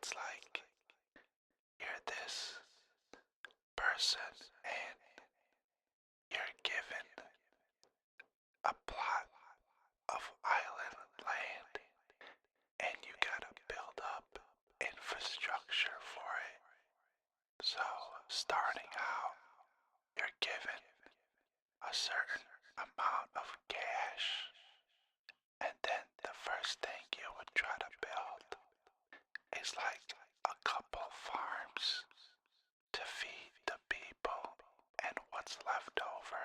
it's like you're this person and you're given a plot of island land and you gotta build up infrastructure for it. So, starting out, you're given a certain amount of cash, and then the first thing you would try to build is like a couple farms to feed the people, and what's left over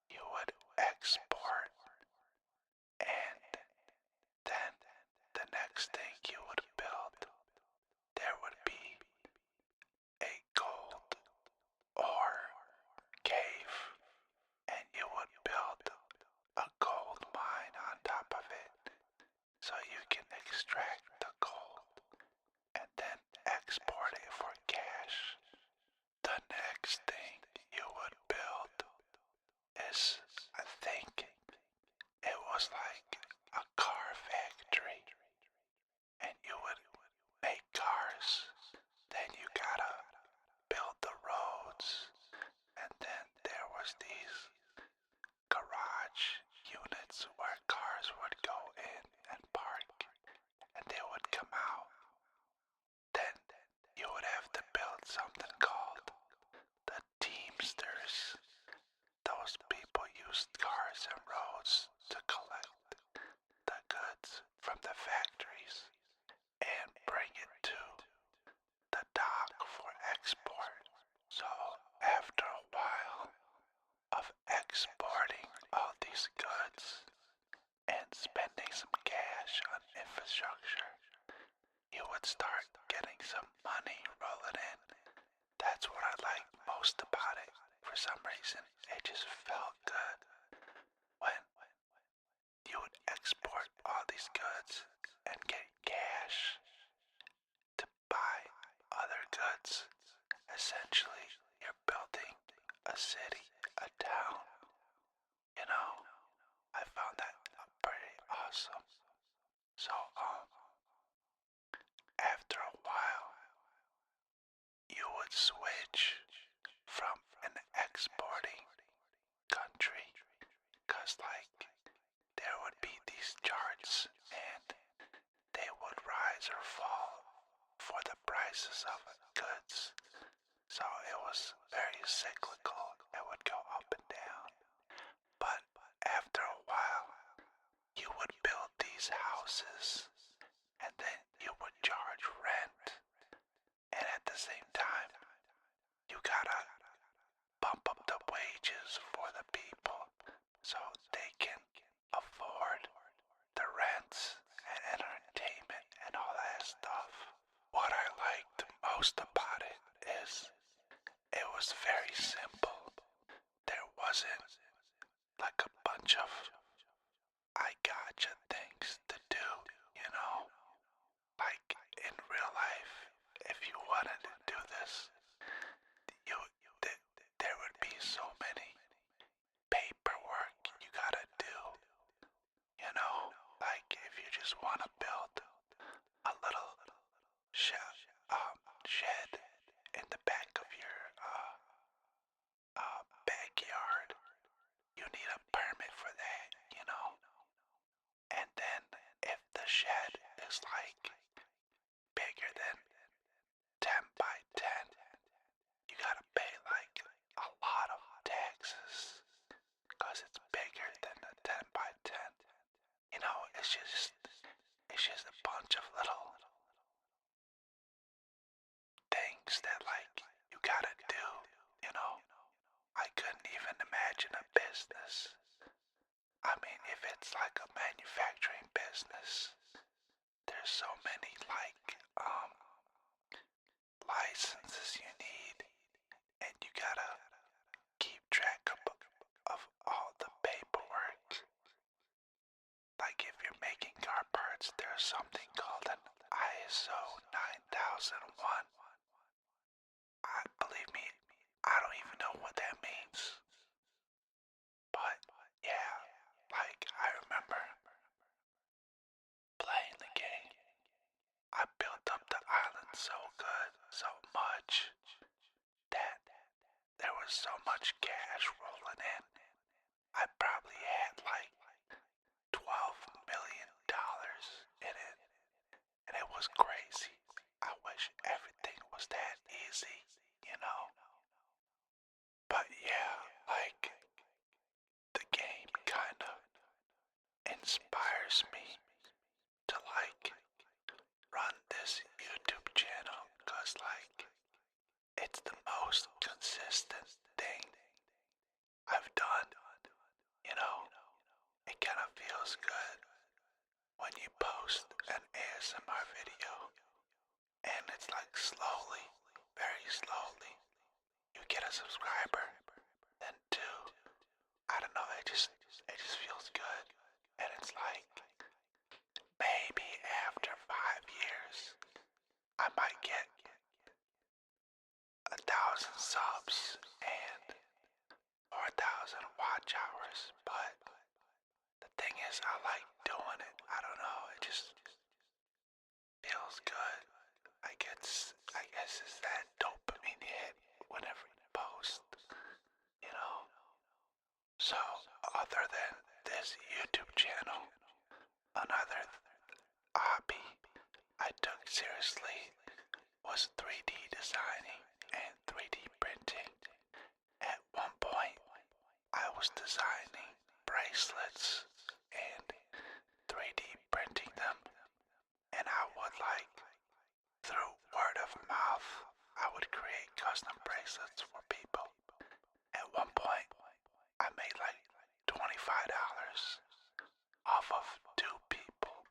you would export, and then the next thing you would build, there would be a gold ore cave, and you would build a gold mine on top of it so you can extract the gold and then export it for cash. The next thing you would build is, I think it was like a car factory, and you would make cars. Then you gotta build the roads, and then there was these garage units where cars would go in and park, and they would come out. Then you would have to build something called the teamsters. Those people used cars and roads to collect the goods from the factories and bring it to the dock for export. So after a while of exporting all these goods and spending some cash on infrastructure, you would start getting some money rolling in. That's what I like most about it. For some reason, it just felt good when you would export all these goods and get cash to buy other goods. Essentially, you're building a city, a town. You know, I found that pretty awesome. So, after a while, you would switch from an exporting country, cause like there would be these charts and they would rise or fall for the prices of goods. So it was very cyclical. It would go up and down. But after a while, you would build these houses and then you would charge rent. And at the same time, you gotta bump up the wages for the people so they can afford the rents and entertainment and all that stuff. What I liked most about it is it was very simple. There wasn't like a bunch of I gotcha things to do, you know? Like in real life, if you wanted to do this, there would be so many paperwork you gotta do. You know, like if you just want to build a little shed in the back of your backyard, you need a permit for that, you know? And then if the shed is like bigger than 10 by 10, you gotta pay like a lot of taxes because it's bigger than the 10 by 10. You know, it's just a bunch of little things that like you gotta do, you know. I couldn't even imagine a business. I mean, if it's like a manufacturing business, there's so many like licenses you need, and you gotta keep track of all the paperwork. Like if you're making car parts, there's something called an ISO 9001. Believe me, I don't even know what that means. But yeah, like I remember playing the game. I built up the was crazy. I wish everything was that easy, you know? But yeah, like, the game kind of inspires me to, like, run this YouTube channel because, like, it's the most consistent thing I've done, you know? It kind of feels good when you post an ASMR video and it's like slowly, very slowly, you get a subscriber. Then two, I don't know, it just feels good. And it's like maybe after 5 years I might get 1,000 subs and 4,000 watch hours, but the thing is I like doing it. I don't know, it just feels good. I guess it's that dopamine hit whenever you post, you know. So other than this YouTube channel, another hobby I took seriously was 3D designing and 3D printing. At one point, I was designing bracelets and 3D printing them, and I would like, through word of mouth, I would create custom bracelets for people. At one point, I made like $25 off of 2 people.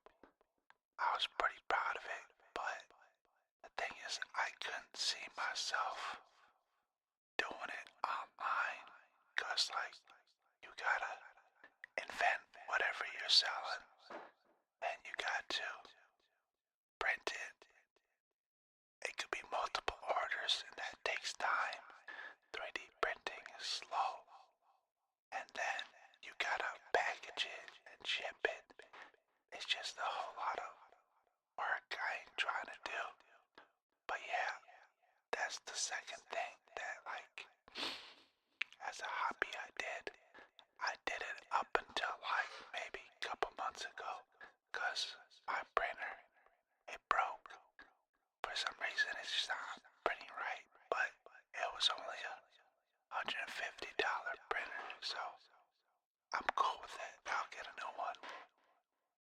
I was pretty proud of it, but the thing is, I couldn't see myself doing it online, cause like, you gotta invent whatever you're selling, and you got to print it. It could be multiple orders, and that takes time. 3D printing is slow, and then you gotta package it and ship it. It's just a whole lot of work I ain't trying to do. But yeah, that's the second thing that, like, as a hobby I did. I did it up until like maybe a couple months ago, cause my printer, it broke. For some reason it's just not printing right, but it was only a $150 printer, so I'm cool with it. I'll get a new one.